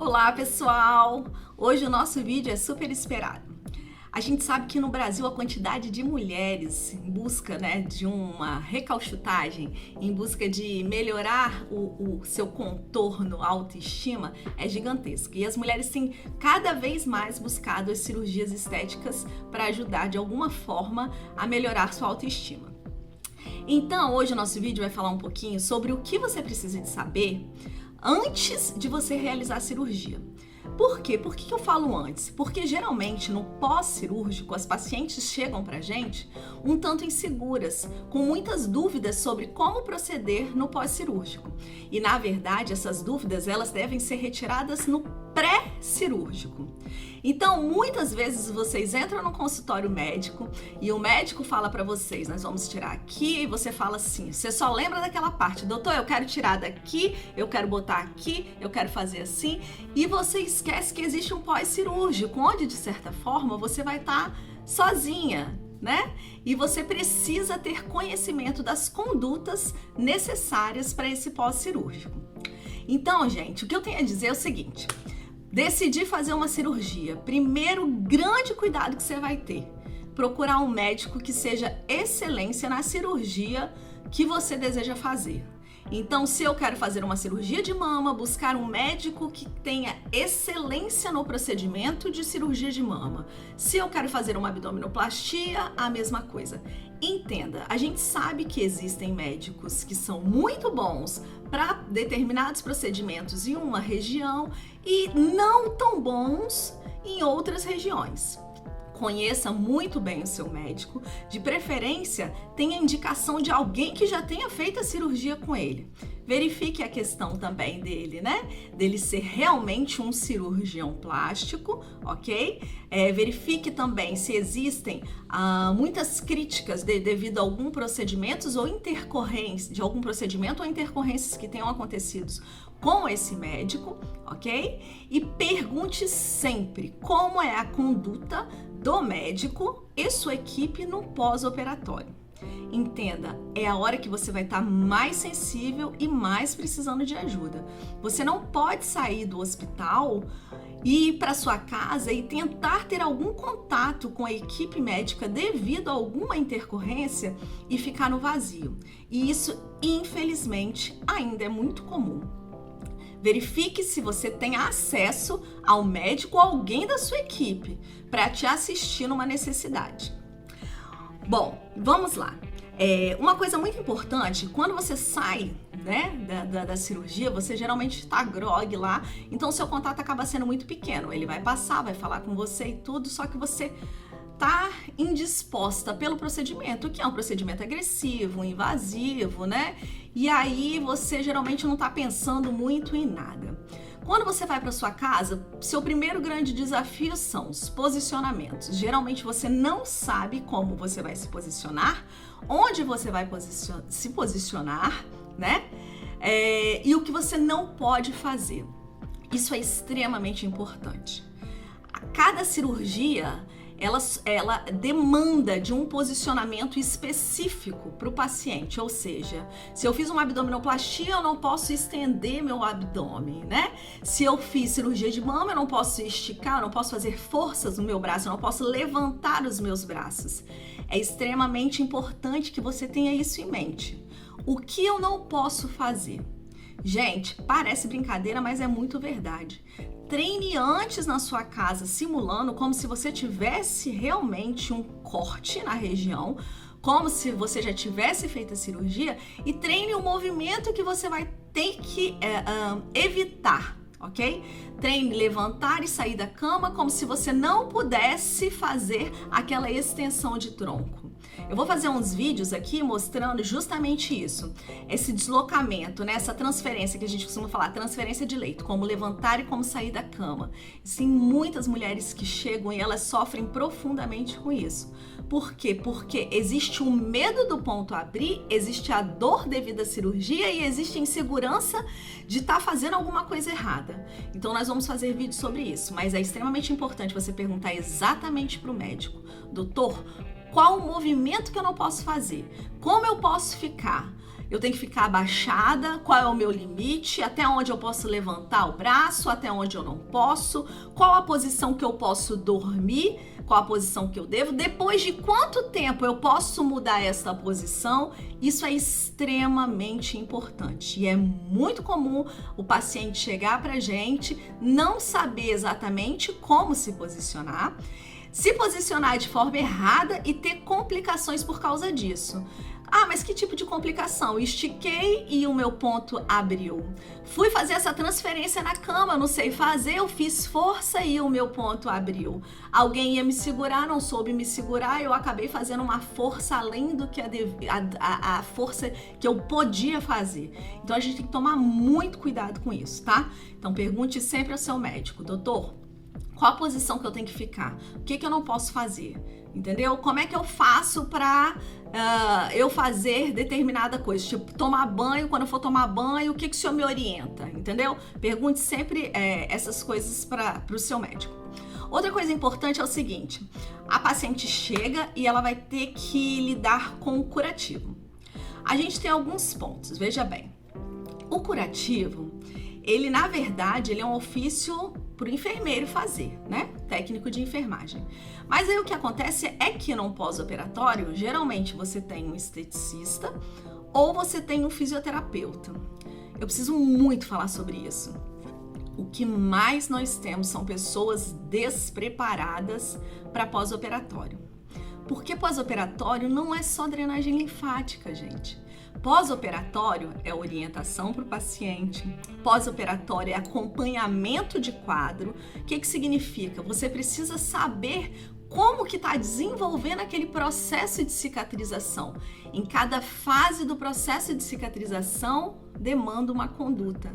Olá, pessoal! Hoje o nosso vídeo é super esperado. A gente sabe que no Brasil a quantidade de mulheres em busca, de uma recalchutagem, em busca de melhorar o seu contorno, a autoestima, é gigantesca. E as mulheres têm cada vez mais buscado as cirurgias estéticas para ajudar de alguma forma a melhorar sua autoestima. Então, hoje o nosso vídeo vai falar um pouquinho sobre o que você precisa de saber antes de você realizar a cirurgia. Por quê? Por que eu falo antes? Porque geralmente no pós-cirúrgico as pacientes chegam pra gente um tanto inseguras, com muitas dúvidas sobre como proceder no pós-cirúrgico. E na verdade essas dúvidas elas devem ser retiradas no pré-cirúrgico. Então, muitas vezes vocês entram no consultório médico e o médico fala pra vocês, nós vamos tirar aqui, e você fala assim, você só lembra daquela parte, doutor, eu quero tirar daqui, eu quero botar aqui, eu quero fazer assim, e você esquece que existe um pós-cirúrgico, onde de certa forma você vai estar sozinha, né? E você precisa ter conhecimento das condutas necessárias para esse pós-cirúrgico. Então, gente, o que eu tenho a dizer é o seguinte: decidi fazer uma cirurgia. Primeiro, grande cuidado que você vai ter: procurar um médico que seja excelência na cirurgia que você deseja fazer. Então, se eu quero fazer uma cirurgia de mama, buscar um médico que tenha excelência no procedimento de cirurgia de mama. Se eu quero fazer uma abdominoplastia, a mesma coisa. Entenda, a gente sabe que existem médicos que são muito bons para determinados procedimentos em uma região e não tão bons em outras regiões. Conheça muito bem o seu médico, de preferência tenha indicação de alguém que já tenha feito a cirurgia com ele. Verifique a questão também dele, dele ser realmente um cirurgião plástico, ok? Verifique também se existem muitas críticas devido a algum procedimentos ou intercorrências, de algum procedimento ou intercorrências que tenham acontecido com esse médico, ok? E pergunte sempre como é a conduta do médico e sua equipe no pós-operatório. Entenda, é a hora que você vai estar mais sensível e mais precisando de ajuda. Você não pode sair do hospital e ir para sua casa e tentar ter algum contato com a equipe médica devido a alguma intercorrência e ficar no vazio. E isso, infelizmente, ainda é muito comum. Verifique se você tem acesso ao médico ou alguém da sua equipe para te assistir numa necessidade. Bom, vamos lá. Uma coisa muito importante, quando você sai da cirurgia, você geralmente está grogue lá, então seu contato acaba sendo muito pequeno. Ele vai passar, vai falar com você e tudo, só que você tá indisposta pelo procedimento, que é um procedimento agressivo, invasivo, E aí você geralmente não tá pensando muito em nada. Quando você vai para sua casa, seu primeiro grande desafio são os posicionamentos. Geralmente você não sabe como você vai se posicionar, onde você vai se posicionar, e o que você não pode fazer. Isso é extremamente importante. A cada cirurgia ela demanda de um posicionamento específico para o paciente, ou seja, se eu fiz uma abdominoplastia, eu não posso estender meu abdômen, Se eu fiz cirurgia de mama, eu não posso esticar, eu não posso fazer forças no meu braço, eu não posso levantar os meus braços. É extremamente importante que você tenha isso em mente. O que eu não posso fazer? Gente, parece brincadeira, mas é muito verdade. Treine antes na sua casa, simulando como se você tivesse realmente um corte na região, como se você já tivesse feito a cirurgia, e treine o movimento que você vai ter que evitar, ok? Treine levantar e sair da cama como se você não pudesse fazer aquela extensão de tronco. Eu vou fazer uns vídeos aqui mostrando justamente isso, esse deslocamento, essa transferência que a gente costuma falar, transferência de leito, como levantar e como sair da cama. Tem muitas mulheres que chegam e elas sofrem profundamente com isso. Por quê? Porque existe o medo do ponto abrir, existe a dor devido à cirurgia e existe a insegurança de estar fazendo alguma coisa errada. Então nós vamos fazer vídeo sobre isso, mas é extremamente importante você perguntar exatamente para o médico: doutor, qual o movimento que eu não posso fazer? Como eu posso ficar? Eu tenho que ficar abaixada? Qual é o meu limite? Até onde eu posso levantar o braço? Até onde eu não posso? Qual a posição que eu posso dormir? Qual a posição que eu devo? Depois de quanto tempo eu posso mudar essa posição? Isso é extremamente importante e é muito comum o paciente chegar pra gente, não saber exatamente como se posicionar de forma errada e ter complicações por causa disso. Ah, mas que tipo de complicação? Estiquei e o meu ponto abriu. Fui fazer essa transferência na cama, não sei fazer, eu fiz força e o meu ponto abriu. Alguém ia me segurar, não soube me segurar, eu acabei fazendo uma força além do que a força que eu podia fazer. Então a gente tem que tomar muito cuidado com isso, tá? Então pergunte sempre ao seu médico, doutor, qual a posição que eu tenho que ficar? O que eu não posso fazer? Entendeu? Como é que eu faço para eu fazer determinada coisa? Tipo, tomar banho, quando eu for tomar banho, o que o senhor me orienta? Entendeu? Pergunte sempre essas coisas para o seu médico. Outra coisa importante é o seguinte, a paciente chega e ela vai ter que lidar com o curativo. A gente tem alguns pontos, veja bem. O curativo, ele na verdade, ele é um ofício para o enfermeiro fazer, né? Técnico de enfermagem. Mas aí o que acontece é que no pós-operatório, geralmente você tem um esteticista ou você tem um fisioterapeuta. Eu preciso muito falar sobre isso. O que mais nós temos são pessoas despreparadas para pós-operatório. Porque pós-operatório não é só drenagem linfática, gente. Pós-operatório é orientação para o paciente, pós-operatório é acompanhamento de quadro. O que significa? Você precisa saber como que está desenvolvendo aquele processo de cicatrização. Em cada fase do processo de cicatrização, demanda uma conduta.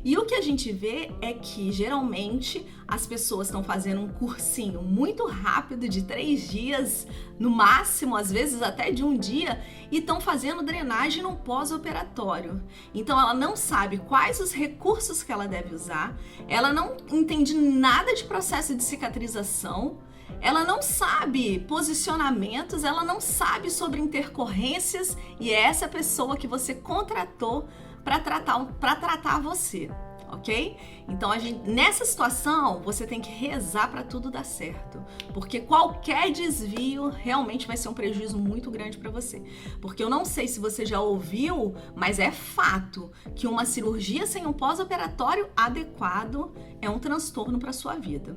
E o que a gente vê é que, geralmente, as pessoas estão fazendo um cursinho muito rápido, de 3 dias, no máximo, às vezes até de 1 dia, e estão fazendo drenagem no pós-operatório. Então, ela não sabe quais os recursos que ela deve usar, ela não entende nada de processo de cicatrização, ela não sabe posicionamentos, ela não sabe sobre intercorrências e é essa pessoa que você contratou para tratar você, ok? Então, nessa situação, você tem que rezar para tudo dar certo, porque qualquer desvio realmente vai ser um prejuízo muito grande para você. Porque eu não sei se você já ouviu, mas é fato que uma cirurgia sem um pós-operatório adequado é um transtorno para sua vida.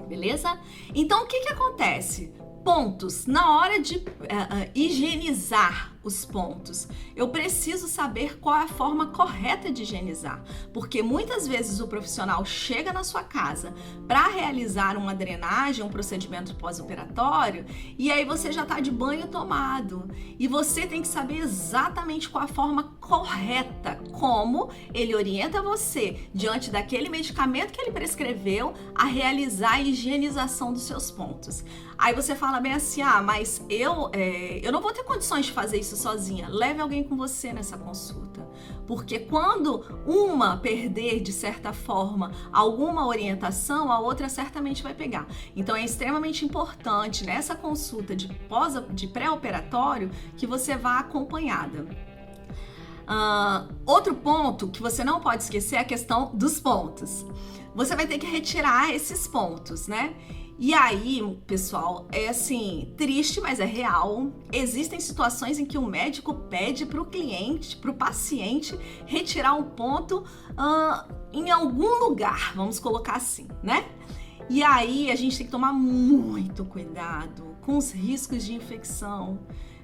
Beleza? Então, o que acontece? Pontos. Na hora de higienizar os pontos, eu preciso saber qual é a forma correta de higienizar, porque muitas vezes o profissional chega na sua casa para realizar uma drenagem, um procedimento pós-operatório, e aí você já está de banho tomado, e você tem que saber exatamente qual a forma correta, como ele orienta você, diante daquele medicamento que ele prescreveu, a realizar a higienização dos seus pontos. Aí você fala bem assim, mas eu não vou ter condições de fazer isso sozinha. Leve alguém com você nessa consulta. Porque quando uma perder, de certa forma, alguma orientação, a outra certamente vai pegar. Então é extremamente importante nessa consulta de pré-operatório que você vá acompanhada. Outro ponto que você não pode esquecer é a questão dos pontos. Você vai ter que retirar esses pontos, né? E aí, pessoal, é assim, triste, mas é real. Existem situações em que o médico pede para o cliente, para o paciente, retirar um ponto em algum lugar, vamos colocar assim, né? E aí, a gente tem que tomar muito cuidado com os riscos de infecção.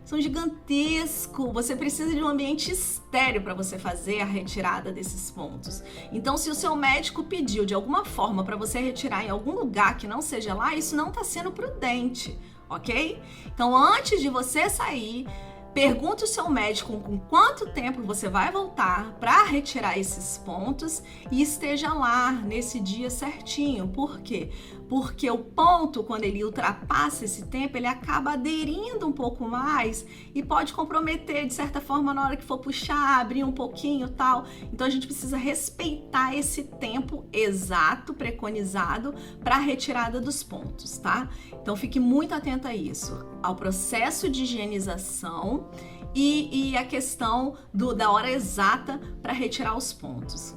São gigantescos, você precisa de um ambiente estéril para você fazer a retirada desses pontos. Então, se o seu médico pediu de alguma forma para você retirar em algum lugar que não seja lá, isso não está sendo prudente, ok? Então, antes de você sair, pergunte ao seu médico com quanto tempo você vai voltar para retirar esses pontos e esteja lá nesse dia certinho. Por quê? Porque o ponto, quando ele ultrapassa esse tempo, ele acaba aderindo um pouco mais e pode comprometer, de certa forma, na hora que for puxar, abrir um pouquinho e tal. Então, a gente precisa respeitar esse tempo exato, preconizado, para a retirada dos pontos, tá? Então, fique muito atento a isso, ao processo de higienização e a questão da hora exata para retirar os pontos.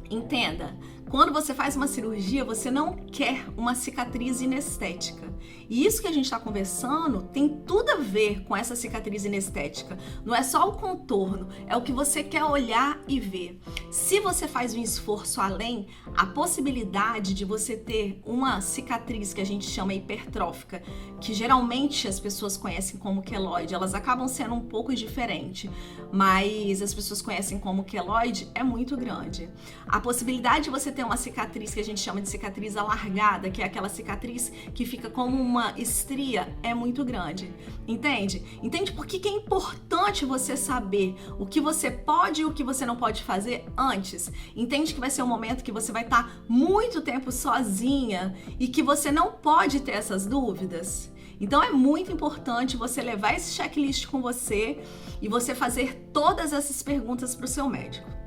Entenda, quando você faz uma cirurgia, você não quer uma cicatriz inestética. E isso que a gente está conversando tem tudo a ver com essa cicatriz inestética. Não é só o contorno, é o que você quer olhar e ver. Se você faz um esforço além, a possibilidade de você ter uma cicatriz que a gente chama hipertrófica, que geralmente as pessoas conhecem como queloide, elas acabam sendo um pouco diferentes, mas as pessoas conhecem como queloide, é muito grande. A possibilidade de você ter uma cicatriz que a gente chama de cicatriz alargada, que é aquela cicatriz que fica como uma estria, é muito grande. Entende? Entende por que é importante você saber o que você pode e o que você não pode fazer antes? Entende que vai ser um momento que você vai estar muito tempo sozinha e que você não pode ter essas dúvidas? Então é muito importante você levar esse checklist com você e você fazer todas essas perguntas para o seu médico.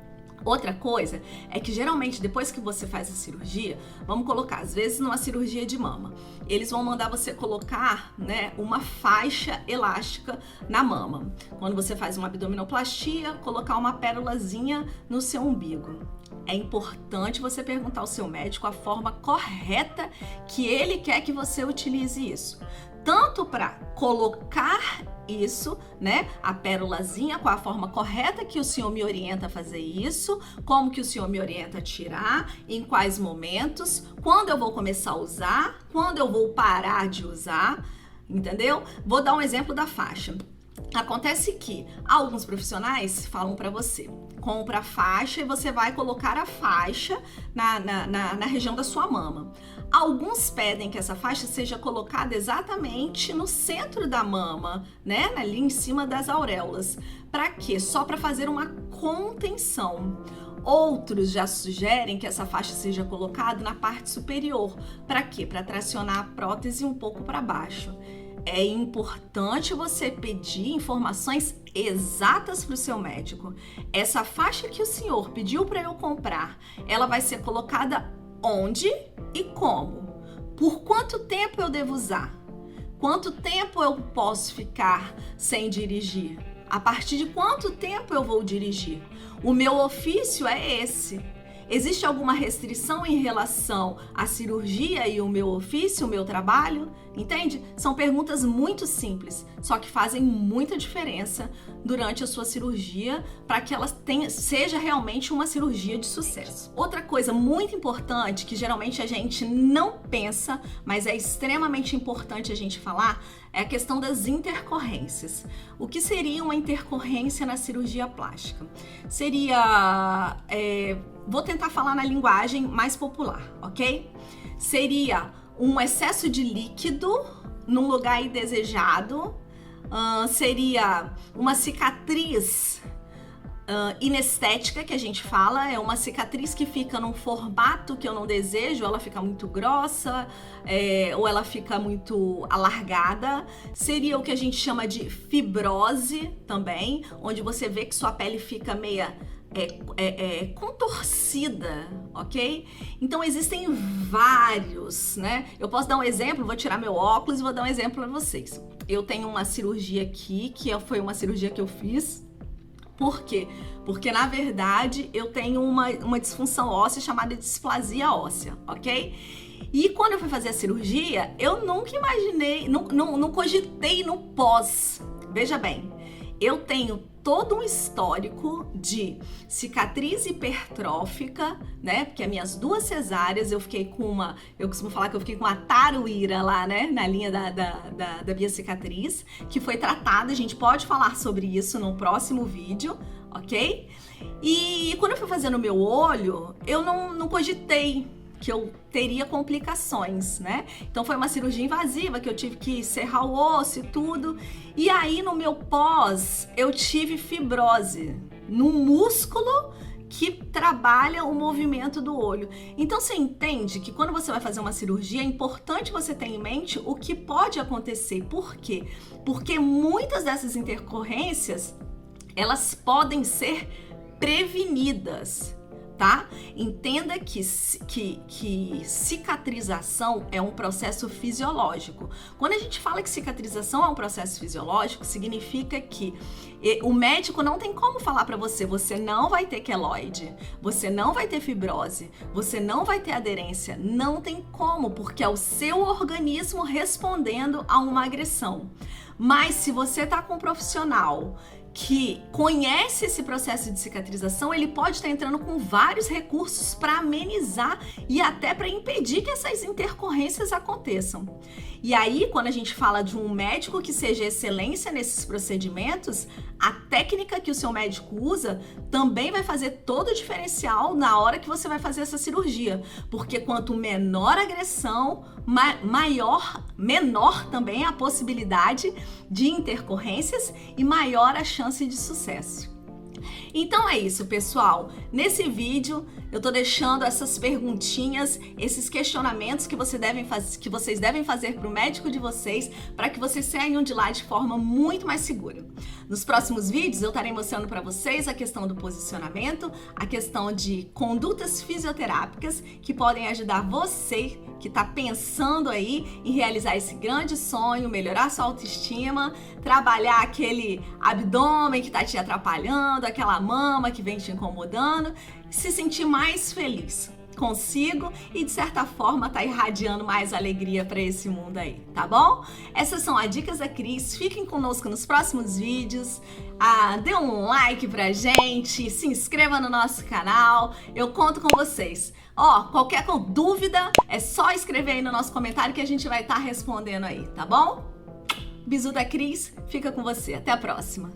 Outra coisa é que geralmente depois que você faz a cirurgia, vamos colocar, às vezes numa cirurgia de mama, eles vão mandar você colocar, né, uma faixa elástica na mama. Quando você faz uma abdominoplastia, colocar uma pérolazinha no seu umbigo. É importante você perguntar ao seu médico a forma correta que ele quer que você utilize isso. Tanto para colocar isso, né, a pérolazinha com a forma correta que o senhor me orienta a fazer isso, como que o senhor me orienta a tirar, em quais momentos, quando eu vou começar a usar, quando eu vou parar de usar, entendeu? Vou dar um exemplo da faixa. Acontece que alguns profissionais falam para você, compra a faixa e você vai colocar a faixa na região da sua mama. Alguns pedem que essa faixa seja colocada exatamente no centro da mama, né? Ali em cima das auréolas. Para quê? Só para fazer uma contenção. Outros já sugerem que essa faixa seja colocada na parte superior. Para quê? Para tracionar a prótese um pouco para baixo. É importante você pedir informações exatas para o seu médico. Essa faixa que o senhor pediu para eu comprar, ela vai ser colocada onde e como? Por quanto tempo eu devo usar? Quanto tempo eu posso ficar sem dirigir? A partir de quanto tempo eu vou dirigir? O meu ofício é esse. Existe alguma restrição em relação à cirurgia e o meu ofício, o meu trabalho? Entende? São perguntas muito simples, só que fazem muita diferença durante a sua cirurgia para que ela seja realmente uma cirurgia de sucesso. Outra coisa muito importante que geralmente a gente não pensa, mas é extremamente importante a gente falar, é a questão das intercorrências. O que seria uma intercorrência na cirurgia plástica? Seria... vou tentar falar na linguagem mais popular, ok? Seria um excesso de líquido num lugar indesejado, seria uma cicatriz inestética, que a gente fala, é uma cicatriz que fica num formato que eu não desejo, ela fica muito grossa, ou ela fica muito alargada. Seria o que a gente chama de fibrose também, onde você vê que sua pele fica meia contorcida, ok? Então existem vários, né? Eu posso dar um exemplo, vou tirar meu óculos e vou dar um exemplo para vocês. Eu tenho uma cirurgia aqui, que foi uma cirurgia que eu fiz. Por quê? Porque, na verdade, eu tenho uma disfunção óssea chamada displasia óssea, ok? E quando eu fui fazer a cirurgia, eu nunca imaginei, não cogitei no pós. Veja bem, eu tenho todo um histórico de cicatriz hipertrófica, né? Porque as minhas 2 cesáreas, eu costumo falar que eu fiquei com uma taruíra lá, né? Na linha da minha cicatriz, que foi tratada. A gente pode falar sobre isso no próximo vídeo, ok? E quando eu fui fazer no meu olho, eu não cogitei que eu teria complicações, né? Então foi uma cirurgia invasiva que eu tive que serrar o osso e tudo. E aí no meu pós eu tive fibrose num músculo que trabalha o movimento do olho. Então você entende que quando você vai fazer uma cirurgia é importante você ter em mente o que pode acontecer. Por quê? Porque muitas dessas intercorrências elas podem ser prevenidas. tá? Entenda que cicatrização é um processo fisiológico. Quando a gente fala que cicatrização é um processo fisiológico, significa que o médico não tem como falar para você, você não vai ter queloide, você não vai ter fibrose, você não vai ter aderência. Não tem como, porque é o seu organismo respondendo a uma agressão. Mas se você tá com um profissional que conhece esse processo de cicatrização, ele pode estar entrando com vários recursos para amenizar e até para impedir que essas intercorrências aconteçam. E aí, quando a gente fala de um médico que seja excelência nesses procedimentos, a técnica que o seu médico usa também vai fazer todo o diferencial na hora que você vai fazer essa cirurgia. Porque quanto menor a agressão, menor também a possibilidade de intercorrências e maior a chance de sucesso. Então é isso, pessoal. Nesse vídeo eu tô deixando essas perguntinhas, esses questionamentos que vocês devem fazer para o médico de vocês, para que vocês saiam de lá de forma muito mais segura. Nos próximos vídeos eu estarei mostrando para vocês a questão do posicionamento, a questão de condutas fisioterápicas que podem ajudar você que está pensando aí em realizar esse grande sonho, melhorar sua autoestima, trabalhar aquele abdômen que está te atrapalhando, aquela mama que vem te incomodando, se sentir mais feliz consigo e de certa forma tá irradiando mais alegria para esse mundo aí, tá bom? Essas são as dicas da Cris. Fiquem conosco nos próximos vídeos. Dê um like pra gente, se inscreva no nosso canal. Eu conto com vocês. Qualquer dúvida é só escrever aí no nosso comentário que a gente vai estar respondendo aí, tá bom? Bisu da Cris, fica com você. Até a próxima.